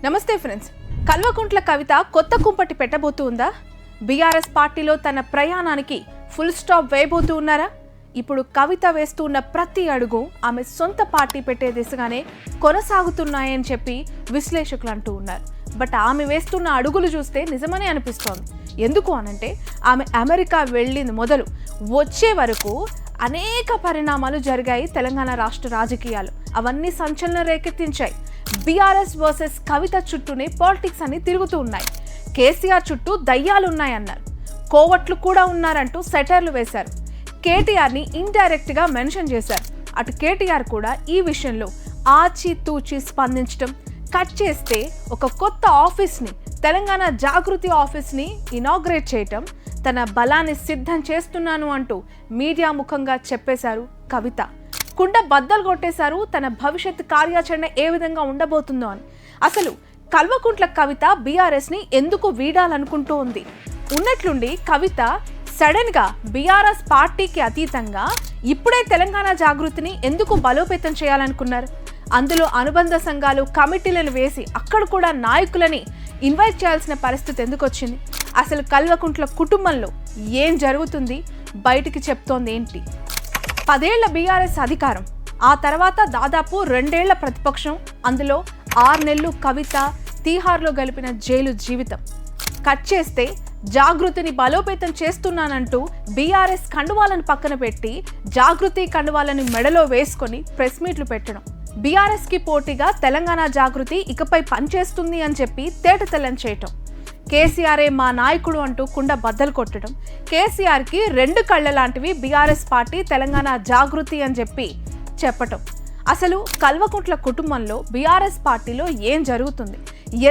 నమస్తే ఫ్రెండ్స్. కల్వకుంట్ల కవిత కొత్త కుంపటి పెట్టబోతుందా? బీఆర్ఎస్ పార్టీలో తన ప్రయాణానికి ఫుల్ స్టాప్ వేయబోతూ ఉన్నారా? ఇప్పుడు కవిత వేస్తున్న ప్రతి అడుగు ఆమె సొంత పార్టీ పెట్టే దిశగానే కొనసాగుతున్నాయని చెప్పి విశ్లేషకులు అంటూ ఉన్నారు. బట్ ఆమె వేస్తున్న అడుగులు చూస్తే నిజమనే అనిపిస్తోంది. ఎందుకు అనంటే ఆమె అమెరికా వెళ్ళింది మొదలు వచ్చే వరకు అనేక పరిణామాలు జరిగాయి తెలంగాణ రాష్ట్ర రాజకీయాలు. అవన్నీ సంచలనం రేకెత్తించాయి. బీఆర్ఎస్ వర్సెస్ కవిత చుట్టూనే పాలిటిక్స్ అన్ని తిరుగుతూ ఉన్నాయి. కేసీఆర్ చుట్టూ దయ్యాలున్నాయన్నారు, కోవట్లు కూడా ఉన్నారంటూ సెటైర్లు వేశారు. కేటీఆర్ని ఇండైరెక్ట్ గా మెన్షన్ చేశారు. అటు కేటీఆర్ కూడా ఈ విషయంలో ఆచితూచి స్పందించడం, కట్ చేస్తే ఒక కొత్త ఆఫీస్ని, తెలంగాణ జాగృతి ఆఫీస్ని ఇనాగ్రేట్ చేయటం, తన బలాన్ని సిద్ధం చేస్తున్నాను అంటూ మీడియా ముఖంగా చెప్పేశారు కవిత. కుండ బద్దలు కొట్టేశారు తన భవిష్యత్ కార్యాచరణ ఏ విధంగా ఉండబోతుందో అని. అసలు కల్వకుంట్ల కవిత బీఆర్ఎస్ని ఎందుకు వీడాలనుకుంటూ ఉంది? ఉన్నట్లుండి కవిత సడన్ గా బీఆర్ఎస్ పార్టీకి అతీతంగా ఇప్పుడే తెలంగాణ జాగృతిని ఎందుకు బలోపేతం చేయాలనుకున్నారు? అందులో అనుబంధ సంఘాలు, కమిటీలను వేసి అక్కడ కూడా నాయకులని ఇన్వైట్ చేయాల్సిన పరిస్థితి ఎందుకు వచ్చింది? అసలు కల్వకుంట్ల కుటుంబంలో ఏం జరుగుతుంది? బయటికి చెప్తోంది ఏంటి? 10 ఏళ్ల బీఆర్ఎస్ అధికారం, ఆ తర్వాత దాదాపు 2 ఏళ్ల ప్రతిపక్షం, అందులో 6 నెలలు కవిత తీహార్లో గడిపిన జైలు జీవితం. కట్ చేస్తే జాగృతిని బలోపేతం చేస్తున్నానంటూ బీఆర్ఎస్ కండువాలను పక్కన పెట్టి జాగృతి కండువాలను మెడలో వేసుకొని ప్రెస్ మీట్లు పెట్టడం, బీఆర్ఎస్ కి పోటీగా తెలంగాణ జాగృతి ఇకపై పనిచేస్తుంది అని చెప్పి తేటతెల్లం చేయటం, కేసీఆరే మా నాయకుడు అంటూ కుండ బద్దలు కొట్టడం, కేసీఆర్కి 2 కళ్ళ లాంటివి బీఆర్ఎస్ పార్టీ, తెలంగాణ జాగృతి అని చెప్పి చెప్పటం. అసలు కల్వకుంట్ల కుటుంబంలో బీఆర్ఎస్ పార్టీలో ఏం జరుగుతుంది?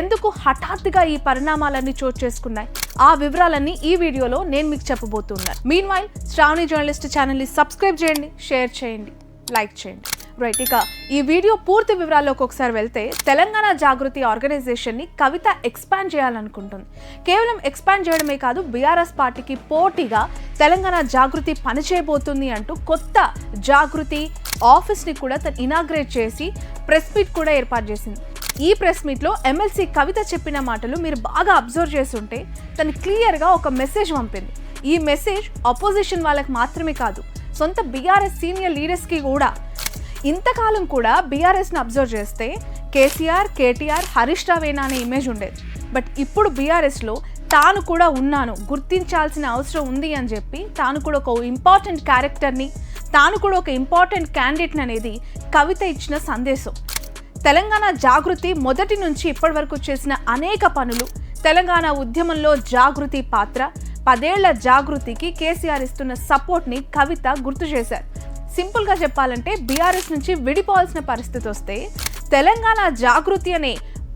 ఎందుకు హఠాత్తుగా ఈ పరిణామాలన్నీ చోటు చేసుకున్నాయి? ఆ వివరాలన్నీ ఈ వీడియోలో నేను మీకు చెప్పబోతున్నాను. మీన్వైల్ శ్రావణి జర్నలిస్ట్ ఛానల్ని సబ్స్క్రైబ్ చేయండి, షేర్ చేయండి, లైక్ చేయండి. రైట్, ఇక ఈ వీడియో పూర్తి వివరాల్లోకి ఒకసారి వెళ్తే, తెలంగాణ జాగృతి ఆర్గనైజేషన్ని కవిత ఎక్స్పాండ్ చేయాలనుకుంటుంది. కేవలం ఎక్స్పాండ్ చేయడమే కాదు, బీఆర్ఎస్ పార్టీకి పోటీగా తెలంగాణ జాగృతి పనిచేయబోతుంది అంటూ కొత్త జాగృతి ఆఫీస్ని కూడా తను ఇనాగ్రేట్ చేసి ప్రెస్ మీట్ కూడా ఏర్పాటు చేసింది. ఈ ప్రెస్ మీట్లో ఎమ్మెల్సీ కవిత చెప్పిన మాటలు మీరు బాగా అబ్జర్వ్ చేస్తుంటే తను క్లియర్గా ఒక మెసేజ్ పంపింది. ఈ మెసేజ్ అపోజిషన్ వాళ్ళకి మాత్రమే కాదు, సొంత బీఆర్ఎస్ సీనియర్ లీడర్స్కి కూడా. ఇంతకాలం కూడా బీఆర్ఎస్ని అబ్జర్వ్ చేస్తే కేసీఆర్, కేటీఆర్, హరీష్ రావేనా అనే ఇమేజ్ ఉండేది. బట్ ఇప్పుడు బీఆర్ఎస్లో తాను కూడా ఉన్నాను, గుర్తించాల్సిన అవసరం ఉంది అని చెప్పి తాను కూడా ఒక ఇంపార్టెంట్ క్యారెక్టర్ని, తాను కూడా ఒక ఇంపార్టెంట్ క్యాండిడేట్ని అనేది కవిత ఇచ్చిన సందేశం. తెలంగాణ జాగృతి మొదటి నుంచి ఇప్పటి వరకు చేసిన అనేక పనులు, తెలంగాణ ఉద్యమంలో జాగృతి పాత్ర, 10 ఏళ్ల జాగృతికి కేసీఆర్ ఇస్తున్న సపోర్ట్ని కవిత గుర్తు చేశారు. సింపుల్గా చెప్పాలంటే బీఆర్ఎస్ నుంచి విడిపోవాల్సిన పరిస్థితి వస్తే తెలంగాణ జాగృతి అనే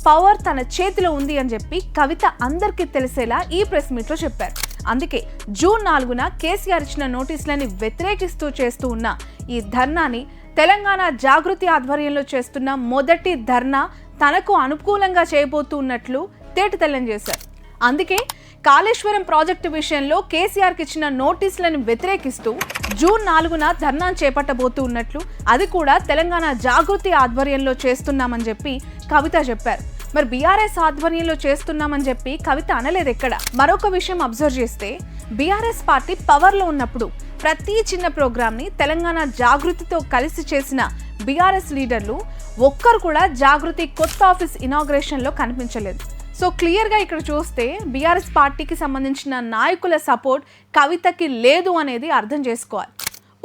పవర్ తన చేతిలో ఉంది అని చెప్పి కవిత అందరికీ తెలిసేలా ఈ ప్రెస్ మీట్లో చెప్పారు. అందుకే జూన్ 4న కేసీఆర్ ఇచ్చిన నోటీసులని వ్యతిరేకిస్తూ చేస్తూ ఉన్న ఈ ధర్నాని తెలంగాణ జాగృతి ఆధ్వర్యంలో చేస్తున్న మొదటి ధర్నా తనకు అనుకూలంగా చేయబోతున్నట్లు తేటతెల్లం చేశారు. అందుకే కాళేశ్వరం ప్రాజెక్టు విషయంలో కేసీఆర్కి ఇచ్చిన నోటీసులను వ్యతిరేకిస్తూ జూన్ 4న ధర్నా చేపట్టబోతూ ఉన్నట్లు, అది కూడా తెలంగాణ జాగృతి ఆధ్వర్యంలో చేస్తున్నామని చెప్పి కవిత చెప్పారు. మరి బీఆర్ఎస్ ఆధ్వర్యంలో చేస్తున్నామని చెప్పి కవిత అనలేదు ఎక్కడ. మరొక విషయం అబ్జర్వ్ చేస్తే, బీఆర్ఎస్ పార్టీ పవర్లో ఉన్నప్పుడు ప్రతి చిన్న ప్రోగ్రామ్ని తెలంగాణ జాగృతితో కలిసి చేసిన బీఆర్ఎస్ లీడర్లు ఒక్కరు కూడా జాగృతి కొత్త ఆఫీస్ ఇనాగ్రేషన్లో కనిపించలేదు. సో క్లియర్గా ఇక్కడ చూస్తే బీఆర్ఎస్ పార్టీకి సంబంధించిన నాయకుల సపోర్ట్ కవితకి లేదు అనేది అర్థం చేసుకోవాలి.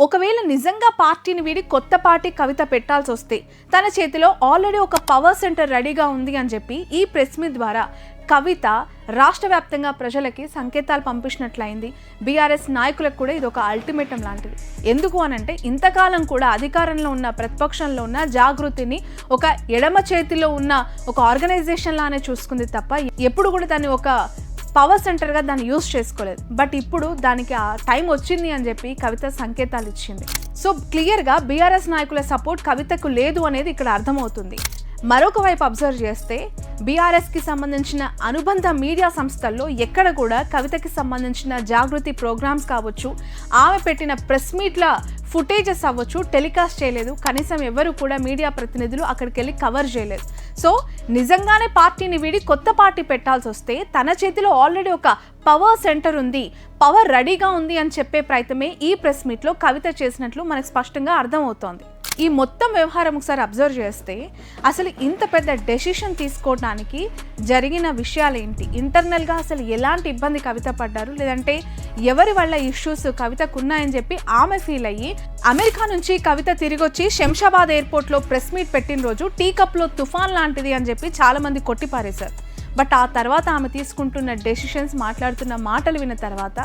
ఒకవేళ నిజంగా పార్టీని వీడి కొత్త పార్టీ కవిత పెట్టాల్సి వస్తే తన చేతిలో ఆల్రెడీ ఒక పవర్ సెంటర్ రెడీగా ఉంది అని చెప్పి ఈ ప్రెస్ మీట్ ద్వారా కవిత రాష్ట్ర వ్యాప్తంగా ప్రజలకి సంకేతాలు పంపించినట్లయింది. బీఆర్ఎస్ నాయకులకు కూడా ఇది ఒక అల్టిమేటం లాంటిది. ఎందుకు అనంటే ఇంతకాలం కూడా అధికారంలో ఉన్న, ప్రతిపక్షంలో ఉన్న జాగృతిని ఒక ఎడమ చేతిలో ఉన్న ఒక ఆర్గనైజేషన్ లానే చూసుకుంది తప్ప ఎప్పుడు కూడా దాన్ని ఒక పవర్ సెంటర్గా దాన్ని యూజ్ చేసుకోలేదు. బట్ ఇప్పుడు దానికి ఆ టైం వచ్చింది అని చెప్పి కవిత సంకేతాలు ఇచ్చింది. సో క్లియర్గా బీఆర్ఎస్ నాయకుల సపోర్ట్ కవితకు లేదు అనేది ఇక్కడ అర్థమవుతుంది. మరొక వైపు అబ్జర్వ్ చేస్తే బీఆర్ఎస్కి సంబంధించిన అనుబంధ మీడియా సంస్థల్లో ఎక్కడ కూడా కవితకి సంబంధించిన జాగృతి ప్రోగ్రామ్స్ కావచ్చు, ఆమె పెట్టిన ప్రెస్ మీట్ల ఫుటేజెస్ అవ్వచ్చు టెలికాస్ట్ చేయలేదు. కనీసం ఎవరు కూడా మీడియా ప్రతినిధులు అక్కడికి వెళ్ళి కవర్ చేయలేదు. సో నిజంగానే పార్టీని వీడి కొత్త పార్టీ పెట్టాల్సి వస్తే తన చేతిలో ఆల్రెడీ ఒక పవర్ సెంటర్ ఉంది, పవర్ రెడీగా ఉంది అని చెప్పే ప్రయత్నమే ఈ ప్రెస్ మీట్లో కవిత చేసినట్లు మనకు స్పష్టంగా అర్థమవుతోంది. ఈ మొత్తం వ్యవహారం ఒకసారి అబ్జర్వ్ చేస్తే అసలు ఇంత పెద్ద డెసిషన్ తీసుకోవడానికి జరిగిన విషయాలేంటి, ఇంటర్నల్గా అసలు ఎలాంటి ఇబ్బంది కవిత పడ్డారు, లేదంటే ఎవరి వల్ల ఇష్యూస్ కవితకు ఉన్నాయని చెప్పి ఆమె ఫీల్ అయ్యి అమెరికా నుంచి కవిత తిరిగొచ్చి శంషాబాద్ ఎయిర్పోర్ట్లో ప్రెస్ మీట్ పెట్టిన రోజు టీ కప్లో తుఫాన్ లాంటిది అని చెప్పి చాలామంది కొట్టిపారేశారు. బట్ ఆ తర్వాత ఆమె తీసుకుంటున్న డెసిషన్స్, మాట్లాడుతున్న మాటలు విన్న తర్వాత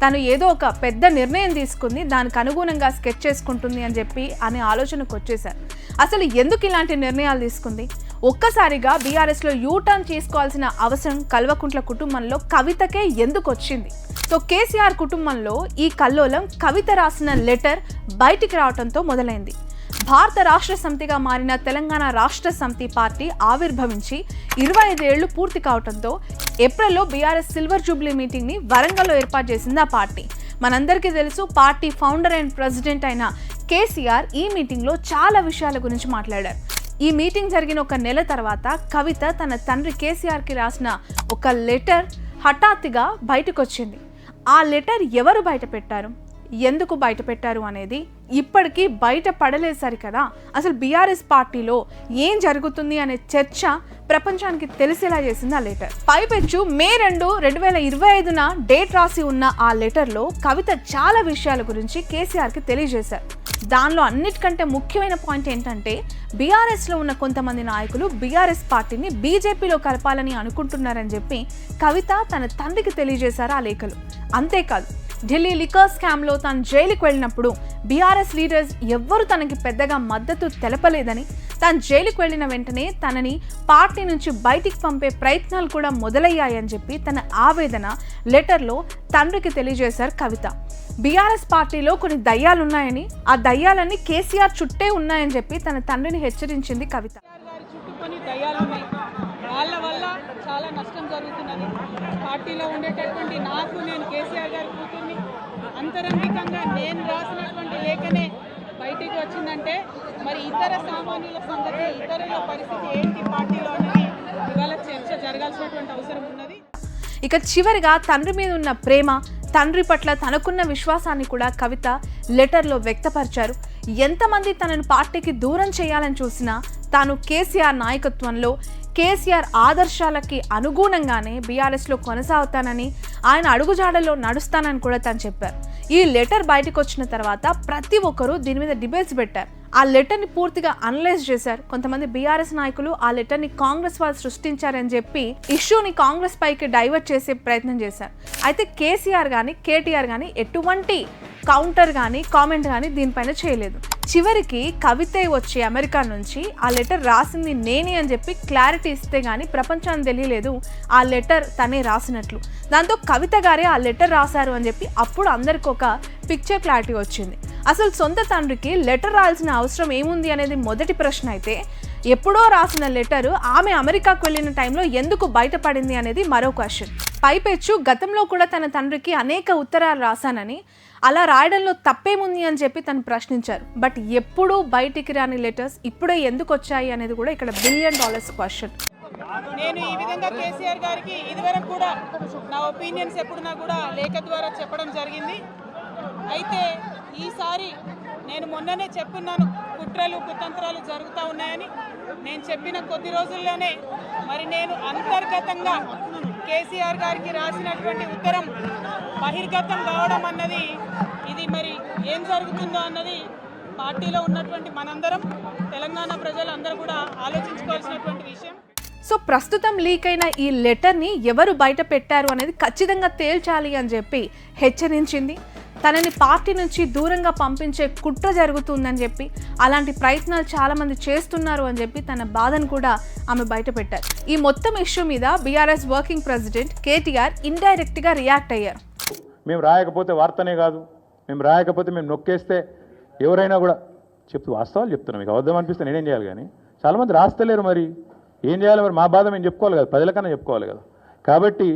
తను ఏదో ఒక పెద్ద నిర్ణయం తీసుకుంది, దానికి అనుగుణంగా స్కెచ్ చేసుకుంటుంది అని చెప్పి అనే ఆలోచనకు వచ్చేశారు. అసలు ఎందుకు ఇలాంటి నిర్ణయాలు తీసుకుంది? ఒక్కసారిగా బీఆర్ఎస్లో యూటర్న్ చేసుకోవాల్సిన అవసరం కల్వకుంట్ల కుటుంబంలో కవితకే ఎందుకు వచ్చింది? సో కేసీఆర్ కుటుంబంలో ఈ కల్లోలం కవిత రాసిన లెటర్ బయటికి రావడంతో మొదలైంది. భారత రాష్ట్ర సమితిగా మారిన తెలంగాణ రాష్ట్ర సమితి పార్టీ ఆవిర్భవించి 25 ఏళ్లు పూర్తి కావడంతో ఏప్రిల్లో బీఆర్ఎస్ సిల్వర్ జూబ్లీ మీటింగ్ని వరంగల్లో ఏర్పాటు చేసింది ఆ పార్టీ. మనందరికీ తెలుసు, పార్టీ ఫౌండర్ అండ్ ప్రెసిడెంట్ అయిన కేసీఆర్ ఈ మీటింగ్లో చాలా విషయాల గురించి మాట్లాడారు. ఈ మీటింగ్ జరిగిన ఒక నెల తర్వాత కవిత తన తండ్రి కేసీఆర్కి రాసిన ఒక లెటర్ హఠాత్తుగా బయటకు వచ్చింది. ఆ లెటర్ ఎవరు బయట పెట్టారు, ఎందుకు బయట పెట్టారు అనేది ఇప్పటికీ బయట పడలేదు సరి కదా. అసలు బీఆర్ఎస్ పార్టీలో ఏం జరుగుతుంది అనే చర్చ ప్రపంచానికి తెలిసేలా చేసింది ఆ లెటర్. పైపెచ్చు మే 2, 2025న డేట్ రాసి ఉన్న ఆ లెటర్లో కవిత చాలా విషయాల గురించి కేసీఆర్కి తెలియజేశారు. దానిలో అన్నిటికంటే ముఖ్యమైన పాయింట్ ఏంటంటే బీఆర్ఎస్లో ఉన్న కొంతమంది నాయకులు బీఆర్ఎస్ పార్టీని బీజేపీలో కలపాలని అనుకుంటున్నారని చెప్పి కవిత తన తండ్రికి తెలియజేశారు ఆ లేఖలు. అంతేకాదు, ఢిల్లీ లిక్కర్ స్కామ్లో తాను జైలుకు వెళ్ళినప్పుడు బీఆర్ఎస్ లీడర్స్ ఎవ్వరూ తనకి పెద్దగా మద్దతు తెలపలేదని, తాను జైలుకు వెళ్ళిన వెంటనే తనని పార్టీ నుంచి బయటికి పంపే ప్రయత్నాలు కూడా మొదలయ్యాయని చెప్పి తన ఆవేదన లెటర్లో తండ్రికి తెలియజేశారు కవిత. బీఆర్ఎస్ పార్టీలో కొన్ని దయ్యాలున్నాయని, ఆ దయ్యాలన్నీ కేసీఆర్ చుట్టే ఉన్నాయని చెప్పి తన తండ్రిని హెచ్చరించింది కవిత. వాళ్ళ వల్ల చాలా నష్టం జరుగుతున్నది. పార్టీలో ఉండేటటువంటి నాకు, నేను కేసీఆర్ గారి కూతుర్ని, అంతరంగికంగా నేను రాసినటువంటి లేఖనే బయటికి వచ్చిందంటే మరి ఇతర సామాన్యుల సంగతి, ఇతరుల పరిస్థితి ఏంటి పార్టీలో అనేది ఇవాళ చర్చ జరగాల్సినటువంటి అవసరం ఉన్నది. ఇక చివరిగా తండ్రి మీద ఉన్న ప్రేమ, తండ్రి పట్ల తనకున్న విశ్వాసాన్ని కూడా కవిత లెటర్లో వ్యక్తపరిచారు. ఎంతమంది తనను పార్టీకి దూరం చేయాలని చూసినా తాను కేసీఆర్ నాయకత్వంలో, కేసీఆర్ ఆదర్శాలకి అనుగుణంగానే బీఆర్ఎస్లో కొనసాగుతానని, ఆయన అడుగుజాడల్లో నడుస్తానని కూడా తను చెప్పారు. ఈ లెటర్ బయటకు వచ్చిన తర్వాత ప్రతి ఒక్కరూ దీని మీద డిబేట్స్ పెట్టారు. ఆ లెటర్ని పూర్తిగా అనలైజ్ చేశారు. కొంతమంది బీఆర్ఎస్ నాయకులు ఆ లెటర్ని కాంగ్రెస్ వాళ్ళు సృష్టించారని చెప్పి ఇష్యూని కాంగ్రెస్ పైకి డైవర్ట్ చేసే ప్రయత్నం చేశారు. అయితే కేసీఆర్ కానీ కేటీఆర్ కానీ ఎటువంటి కౌంటర్ కానీ కామెంట్ కానీ దీనిపైన చేయలేదు. చివరికి కవితే వచ్చి అమెరికా నుంచి ఆ లెటర్ రాసింది నేనే అని చెప్పి క్లారిటీ ఇస్తే కానీ ప్రపంచానికి తెలియలేదు ఆ లెటర్ తనే రాసినట్లు. దాంతో కవిత గారే ఆ లెటర్ రాశారు అని చెప్పి అప్పుడు అందరికి ఒక పిక్చర్ క్లారిటీ వచ్చింది. అసలు సొంత తండ్రికి లెటర్ రాయాల్సిన అవసరం ఏముంది అనేది మొదటి ప్రశ్న అయితే, ఎప్పుడో రాసిన లెటరు ఆమె అమెరికాకు వెళ్ళిన టైంలో ఎందుకు బయటపడింది అనేది మరో క్వశ్చన్. పైపెచ్చు గతంలో కూడా తన తండ్రికి అనేక ఉత్తరాలు రాశానని, అలా రాయడంలో తప్పేముంది అని చెప్పి తను ప్రశ్నించారు. బట్ ఎప్పుడూ బయటికి రాని లెటర్స్ ఇప్పుడే ఎందుకు వచ్చాయి అనేది కూడా ఇక్కడ $1 బిలియన్ క్వశ్చన్. నేను ఈ విధంగా కేసీఆర్ గారికి ఇదివరకు కూడా నా ఒపీనియన్స్ ఎప్పుడున్నా కూడా లేఖ ద్వారా చెప్పడం జరిగింది. అయితే ఈసారి నేను మొన్ననే చెప్పున్నాను, కుట్రలు కుతంత్రాలు జరుగుతూ ఉన్నాయని. నేను చెప్పిన కొద్ది రోజుల్లోనే మరి నేను అంతర్గతంగా కేసీఆర్ గారికి రాసినటువంటి ఉత్తరం బహిర్గతం కావడం అన్నది, ఇది మరి ఏం జరుగుతుందో అన్నది పార్టీలో ఉన్నటువంటి మనందరం, తెలంగాణ ప్రజలందరూ కూడా ఆలోచించుకోవాల్సినటువంటి విషయం. సో ప్రస్తుతం లీక్ అయిన ఈ లెటర్ని ఎవరు బయట పెట్టారు అనేది ఖచ్చితంగా తేల్చాలి అని చెప్పి హెచ్చరించింది. తనని పార్టీ నుంచి దూరంగా పంపించే కుట్ర జరుగుతుందని చెప్పి, అలాంటి ప్రయత్నాలు చాలామంది చేస్తున్నారు అని చెప్పి తన బాధను కూడా ఆమె బయట పెట్టారు. ఈ మొత్తం ఇష్యూ మీద బీఆర్ఎస్ వర్కింగ్ ప్రెసిడెంట్ కేటీఆర్ ఇండైరెక్ట్గా రియాక్ట్ అయ్యారు. మేము రాయకపోతే వార్తనే కాదు, మేము రాయకపోతే మేము నొక్కేస్తే ఎవరైనా కూడా వాస్తవాలు చెప్తున్నాం, మీకు అబద్ధం అనిపిస్తే నేనేం చేయాలి, కానీ చాలామంది రాస్తలేరు. మరి ఏం చేయాలి? మరి మా బాధ మేము చెప్పుకోవాలి కదా, ప్రజలకన్నా చెప్పుకోవాలి కదా. కాబట్టి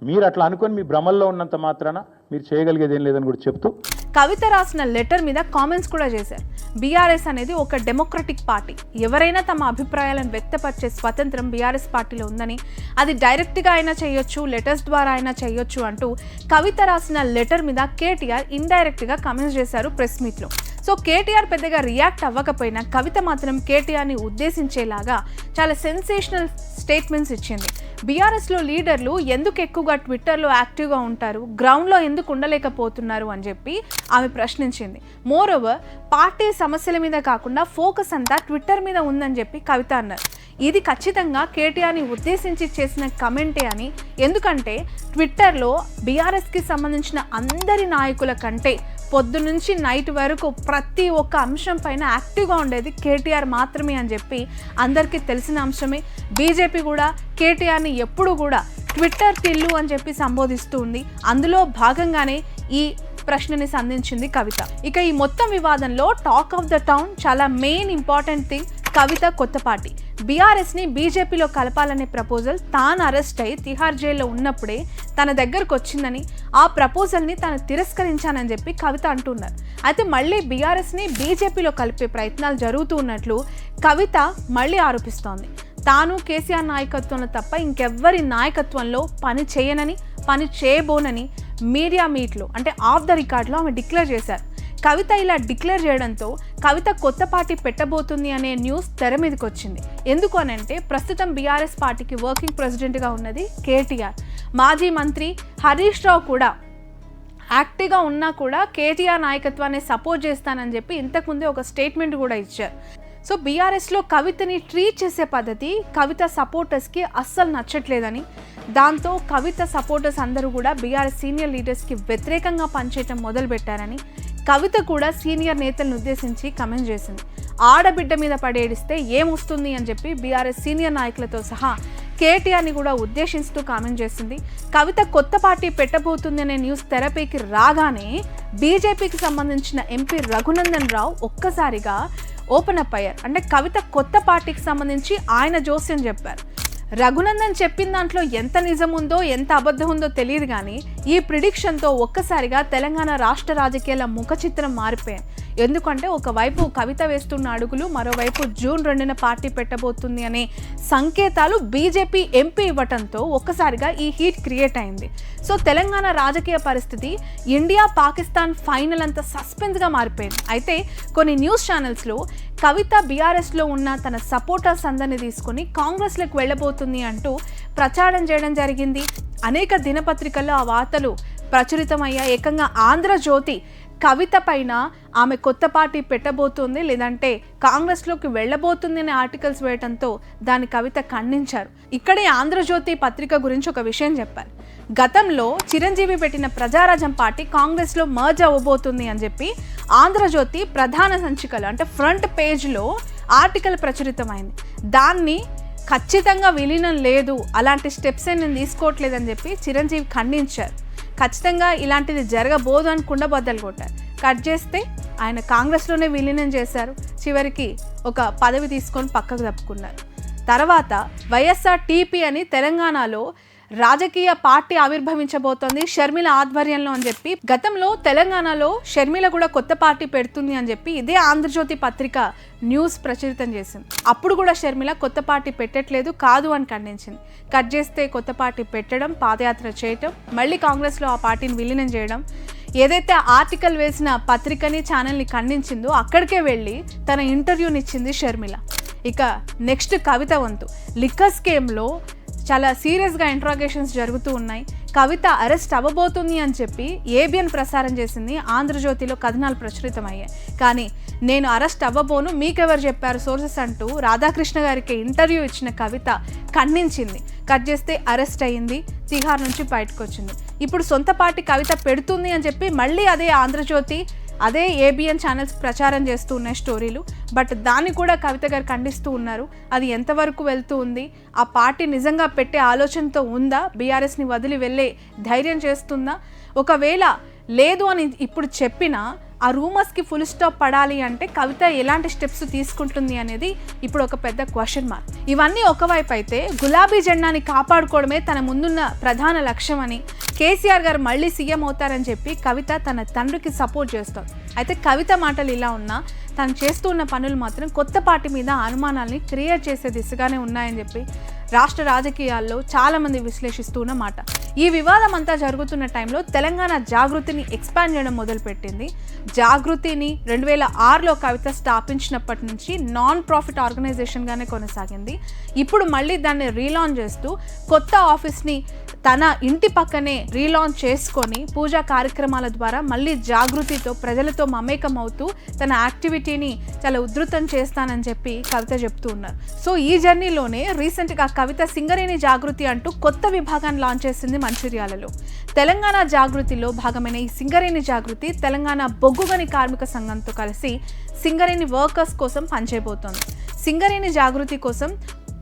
మీరు అట్లా అనుకొని మీ భ్రమల్లో ఉన్నంత మాత్రాన మీరు చేయగలిగేది ఏం లేదని కూడా చెప్తూ కవిత రాసిన లెటర్ మీద కామెంట్స్ కూడా చేశారు. బీఆర్ఎస్ అనేది ఒక డెమోక్రటిక్ పార్టీ, ఎవరైనా తమ అభిప్రాయాలను వ్యక్తపరిచే స్వతంత్రం బీఆర్ఎస్ పార్టీలో ఉందని, అది డైరెక్ట్గా అయినా చేయొచ్చు, లెటర్స్ ద్వారా అయినా చేయొచ్చు అంటూ కవిత రాసిన లెటర్ మీద కేటీఆర్ ఇండైరెక్ట్గా కామెంట్స్ చేశారు ప్రెస్ మీట్లో. సో కేటీఆర్ పెద్దగా రియాక్ట్ అవ్వకపోయినా కవిత మాత్రం కేటీఆర్ని ఉద్దేశించేలాగా చాలా సెన్సేషనల్ స్టేట్మెంట్స్ ఇచ్చింది. బీఆర్ఎస్లో లీడర్లు ఎందుకు ఎక్కువగా ట్విట్టర్లో యాక్టివ్గా ఉంటారు, గ్రౌండ్లో ఎందుకు ఉండలేకపోతున్నారు అని చెప్పి ఆమె ప్రశ్నించింది. మోరోవర్ పార్టీ సమస్యల మీద కాకుండా ఫోకస్ అంతా ట్విట్టర్ మీద ఉందని చెప్పి కవిత అన్నారు. ఇది ఖచ్చితంగా కేటీఆర్ని ఉద్దేశించి చేసిన కమెంటే అని, ఎందుకంటే ట్విట్టర్లో బీఆర్ఎస్కి సంబంధించిన అందరి నాయకుల కంటే పొద్దునుంచి నైట్ వరకు ప్రతి ఒక్క అంశం పైన యాక్టివ్గా ఉండేది కేటీఆర్ మాత్రమే అని చెప్పి అందరికీ తెలిసిన అంశమే. బీజేపీ కూడా కేటీఆర్ని ఎప్పుడు కూడా ట్విట్టర్ టిల్లు అని చెప్పి సంబోధిస్తూ ఉంది. అందులో భాగంగానే ఈ ప్రశ్నని సంధించింది కవిత. ఇక ఈ మొత్తం వివాదంలో టాక్ ఆఫ్ ద టౌన్ చాలా మెయిన్ ఇంపార్టెంట్ థింగ్ కవిత కొత్త పార్టీ. బీఆర్ఎస్ని బీజేపీలో కలపాలనే ప్రపోజల్ తాను అరెస్ట్ అయి తిహార్ జైల్లో ఉన్నప్పుడే తన దగ్గరకు వచ్చిందని, ఆ ప్రపోజల్ని తాను తిరస్కరించానని చెప్పి కవిత అంటున్నారు. అయితే మళ్ళీ బీఆర్ఎస్ని బీజేపీలో కలిపే ప్రయత్నాలు జరుగుతూ ఉన్నట్లు కవిత మళ్ళీ ఆరోపిస్తోంది. తాను కేసీఆర్ నాయకత్వంలో తప్ప ఇంకెవ్వరి నాయకత్వంలో పని చేయనని, పని చేయబోనని మీడియా మీట్లో అంటే ఆఫ్ ద రికార్డ్లో ఆమె డిక్లేర్ చేశారు. కవిత ఇలా డిక్లేర్ చేయడంతో కవిత కొత్త పార్టీ పెట్టబోతుంది అనే న్యూస్ తెర మీదకి వచ్చింది. ఎందుకు అనంటే ప్రస్తుతం బీఆర్ఎస్ పార్టీకి వర్కింగ్ ప్రెసిడెంట్గా ఉన్నది కేటీఆర్. మాజీ మంత్రి హరీష్ రావు కూడా యాక్టివ్గా ఉన్నా కూడా కేటీఆర్ నాయకత్వాన్ని సపోర్ట్ చేస్తానని చెప్పి ఇంతకుముందే ఒక స్టేట్మెంట్ కూడా ఇచ్చారు. సో బీఆర్ఎస్లో కవితని ట్రీట్ చేసే పద్ధతి కవిత సపోర్టర్స్కి అస్సలు నచ్చట్లేదని, దాంతో కవిత సపోర్టర్స్ అందరూ కూడా బీఆర్ఎస్ సీనియర్ లీడర్స్కి వ్యతిరేకంగా పనిచేయటం మొదలుపెట్టారని కవిత కూడా సీనియర్ నేతలను ఉద్దేశించి కమెంట్ చేసింది. ఆడబిడ్డ మీద పడేడిస్తే ఏమొస్తుంది అని చెప్పి బీఆర్ఎస్ సీనియర్ నాయకులతో సహా కేటీఆర్ని కూడా ఉద్దేశిస్తూ కామెంట్ చేసింది. కవిత కొత్త పార్టీ పెట్టబోతుంది అనే న్యూస్ తెరపైకి రాగానే బీజేపీకి సంబంధించిన ఎంపీ రఘునందన్ రావు ఒక్కసారిగా ఓపెన్ అప్ అయ్యారు. అంటే కవిత కొత్త పార్టీకి సంబంధించి ఆయన జోస్యం చెప్పారు. రఘునందన్ చెప్పిన దాంట్లో ఎంత నిజం ఉందో ఎంత అబద్ధం ఉందో తెలియదు, కానీ ఈ ప్రిడిక్షన్తో ఒక్కసారిగా తెలంగాణ రాష్ట్ర రాజకీయాల ముఖ చిత్రం మారిపోయాయి. ఎందుకంటే ఒకవైపు కవిత వేస్తున్న అడుగులు, మరోవైపు జూన్ 2న పార్టీ పెట్టబోతుంది అనే సంకేతాలు బీజేపీ ఎంపీ ఇవ్వటంతో ఒక్కసారిగా ఈ హీట్ క్రియేట్ అయింది. సో తెలంగాణ రాజకీయ పరిస్థితి ఇండియా పాకిస్తాన్ ఫైనల్ అంత సస్పెన్స్గా మారిపోయింది. అయితే కొన్ని న్యూస్ ఛానల్స్లో కవిత బీఆర్ఎస్లో ఉన్న తన సపోర్టర్స్ అందరినీ తీసుకుని కాంగ్రెస్లోకి వెళ్ళబోతుంది అంటూ ప్రచారం చేయడం జరిగింది. అనేక దినపత్రికల్లో ఆ వార్తలు ప్రచురితమయ్యా. ఏకంగా ఆంధ్రజ్యోతి కవిత పైన ఆమె కొత్త పార్టీ పెట్టబోతుంది లేదంటే కాంగ్రెస్లోకి వెళ్ళబోతుంది అనే ఆర్టికల్స్ వేయడంతో దాన్ని కవిత ఖండించారు. ఇక్కడే ఆంధ్రజ్యోతి పత్రిక గురించి ఒక విషయం చెప్పారు. గతంలో చిరంజీవి పెట్టిన ప్రజారాజ్యం పార్టీ కాంగ్రెస్లో మర్జ్ అవ్వబోతుంది అని చెప్పి ఆంధ్రజ్యోతి ప్రధాన సంచికలు అంటే ఫ్రంట్ పేజ్లో ఆర్టికల్ ప్రచురితమైంది. దాన్ని ఖచ్చితంగా విలీనం లేదు, అలాంటి స్టెప్సే నేను తీసుకోవట్లేదని చెప్పి చిరంజీవి ఖండించారు. ఖచ్చితంగా ఇలాంటిది జరగబోదు అని కుండబద్దలు కొట్టారు. కట్ చేస్తే ఆయన కాంగ్రెస్లోనే విలీనం చేశారు. చివరికి ఒక పదవి తీసుకొని పక్కకు తప్పుకున్నారు. తర్వాత వైఎస్ఆర్ టీపీ అని తెలంగాణలో రాజకీయ పార్టీ ఆవిర్భవించబోతోంది షర్మిల ఆధ్వర్యంలో అని చెప్పి గతంలో తెలంగాణలో షర్మిల కూడా కొత్త పార్టీ పెడుతుంది అని చెప్పి ఇదే ఆంధ్రజ్యోతి పత్రిక న్యూస్ ప్రచురితం చేసింది. అప్పుడు కూడా షర్మిల కొత్త పార్టీ పెట్టట్లేదు కాదు అని ఖండించింది. కట్ చేస్తే కొత్త పార్టీ పెట్టడం, పాదయాత్ర చేయటం, మళ్ళీ కాంగ్రెస్లో ఆ పార్టీని విలీనం చేయడం, ఏదైతే ఆర్టికల్ వేసిన పత్రికని ఛానల్ని ఖండించిందో అక్కడికే వెళ్ళి తన ఇంటర్వ్యూనిచ్చింది షర్మిల. ఇక నెక్స్ట్ కవిత వంతు. లిక్కర్ స్కేమ్లో చాలా సీరియస్గా ఇంట్రాగేషన్స్ జరుగుతూ ఉన్నాయి. కవిత అరెస్ట్ అవ్వబోతుంది అని చెప్పి ఏబిఎన్ ప్రసారం చేసింది. ఆంధ్రజ్యోతిలో కథనాలు ప్రచురితమయ్యాయి. కానీ నేను అరెస్ట్ అవ్వబోను, మీకెవరు చెప్పారు సోర్సెస్ అంటూ రాధాకృష్ణ గారికి ఇంటర్వ్యూ ఇచ్చిన కవిత ఖండించింది. కట్ చేస్తే అరెస్ట్ అయ్యింది, తిహార్ నుంచి బయటకు వచ్చింది. ఇప్పుడు సొంత పార్టీ కవిత పెడుతుంది అని చెప్పి మళ్ళీ అదే ఆంధ్రజ్యోతి, అదే ఏబిఎన్ ఛానల్స్ ప్రచారం చేస్తూ ఉన్నాయి స్టోరీలు. బట్ దాన్ని కూడా కవిత గారు ఖండిస్తూ ఉన్నారు. అది ఎంతవరకు వెళ్తూ ఉంది, ఆ పార్టీ నిజంగా పెట్టే ఆలోచనతో ఉందా, బీఆర్ఎస్ని వదిలి వెళ్ళే ధైర్యం చేస్తుందా, ఒకవేళ లేదు అని ఇప్పుడు చెప్పినా ఆ రూమర్స్కి ఫుల్ స్టాప్ పడాలి అంటే కవిత ఎలాంటి స్టెప్స్ తీసుకుంటుంది అనేది ఇప్పుడు ఒక పెద్ద క్వశ్చన్ మార్క్. ఇవన్నీ ఒకవైపు అయితే గులాబీ జెండాని కాపాడుకోవడమే తన ముందున్న ప్రధాన లక్ష్యం అని, కేసీఆర్ గారు మళ్ళీ సీఎం అవుతారని చెప్పి కవిత తన తండ్రికి సపోర్ట్ చేస్తుంది. అయితే కవిత మాటలు ఇలా ఉన్నా తను చేస్తున్న పనులు మాత్రం కొత్త పార్టీ మీద అనుమానాల్ని క్రియేట్ చేసే దిశగానే ఉన్నాయని చెప్పి రాష్ట్ర రాజకీయాల్లో చాలామంది విశ్లేషిస్తున్న మాట. ఈ వివాదం అంతా జరుగుతున్న టైంలో తెలంగాణ జాగృతిని ఎక్స్పాండ్ చేయడం మొదలుపెట్టింది. జాగృతిని 2006లో కవిత స్థాపించినప్పటి నుంచి నాన్ ప్రాఫిట్ ఆర్గనైజేషన్గానే కొనసాగింది. ఇప్పుడు మళ్ళీ దాన్ని రీలాంచ్ చేస్తూ కొత్త ఆఫీస్ని తన ఇంటి పక్కనే రీలాంచ్ చేసుకొని పూజా కార్యక్రమాల ద్వారా మళ్ళీ జాగృతితో ప్రజలతో మమేకం అవుతూ తన యాక్టివిటీని చాలా ఉధృతం చేస్తానని చెప్పి కవిత చెప్తూ ఉన్నారు. సో ఈ జర్నీలోనే రీసెంట్గా కవిత సింగరేణి జాగృతి అంటూ కొత్త విభాగాన్ని లాంచ్ చేసింది మంచిర్యాలలో. తెలంగాణ జాగృతిలో భాగమైన ఈ సింగరేణి జాగృతి తెలంగాణ బొగ్గుగని కార్మిక సంఘంతో కలిసి సింగరేణి వర్కర్స్ కోసం పనిచేయబోతోంది. సింగరేణి జాగృతి కోసం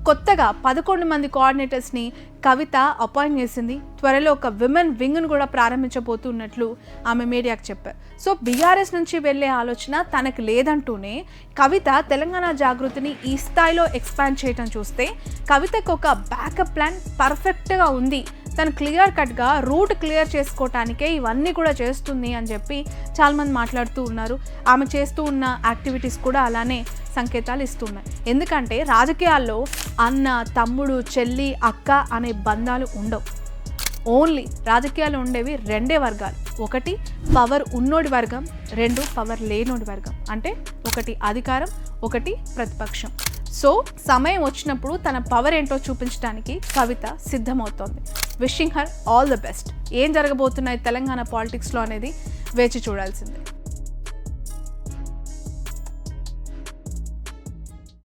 కొత్తగా 11 మంది కోఆర్డినేటర్స్ని కవిత అపాయింట్ చేసింది. త్వరలో ఒక విమెన్ వింగ్ను కూడా ప్రారంభించబోతున్నట్లు ఆమె మీడియాకు చెప్పారు. సో బీఆర్ఎస్ నుంచి వెళ్ళే ఆలోచన తనకు లేదంటూనే కవిత తెలంగాణ జాగృతిని ఈ స్థాయిలో ఎక్స్పాండ్ చేయడం చూస్తే కవితకు ఒక బ్యాకప్ ప్లాన్ పర్ఫెక్ట్గా ఉంది. తను క్లియర్ కట్గా రూట్ క్లియర్ చేసుకోవటానికే ఇవన్నీ కూడా చేస్తుంది అని చెప్పి చాలామంది మాట్లాడుతూ ఉన్నారు. ఆమె చేస్తూ ఉన్న యాక్టివిటీస్ కూడా అలానే సంకేతాలు ఇస్తున్నాయి. ఎందుకంటే రాజకీయాల్లో అన్న, తమ్ముడు, చెల్లి, అక్క అనే బంధాలు ఉండవు. ఓన్లీ రాజకీయాలు ఉండేవి రెండే వర్గాలు. ఒకటి పవర్ ఉన్నోడి వర్గం, రెండు పవర్ లేనోడి వర్గం. అంటే ఒకటి అధికారం, ఒకటి ప్రతిపక్షం. సో సమయం వచ్చినప్పుడు తన పవర్ ఏంటో చూపించడానికి కవిత సిద్ధమవుతోంది. Wishing her all the best. ఏం జరగబోతున్నాయి తెలంగాణ పాలిటిక్స్లో అనేది వేచి చూడాల్సిందే.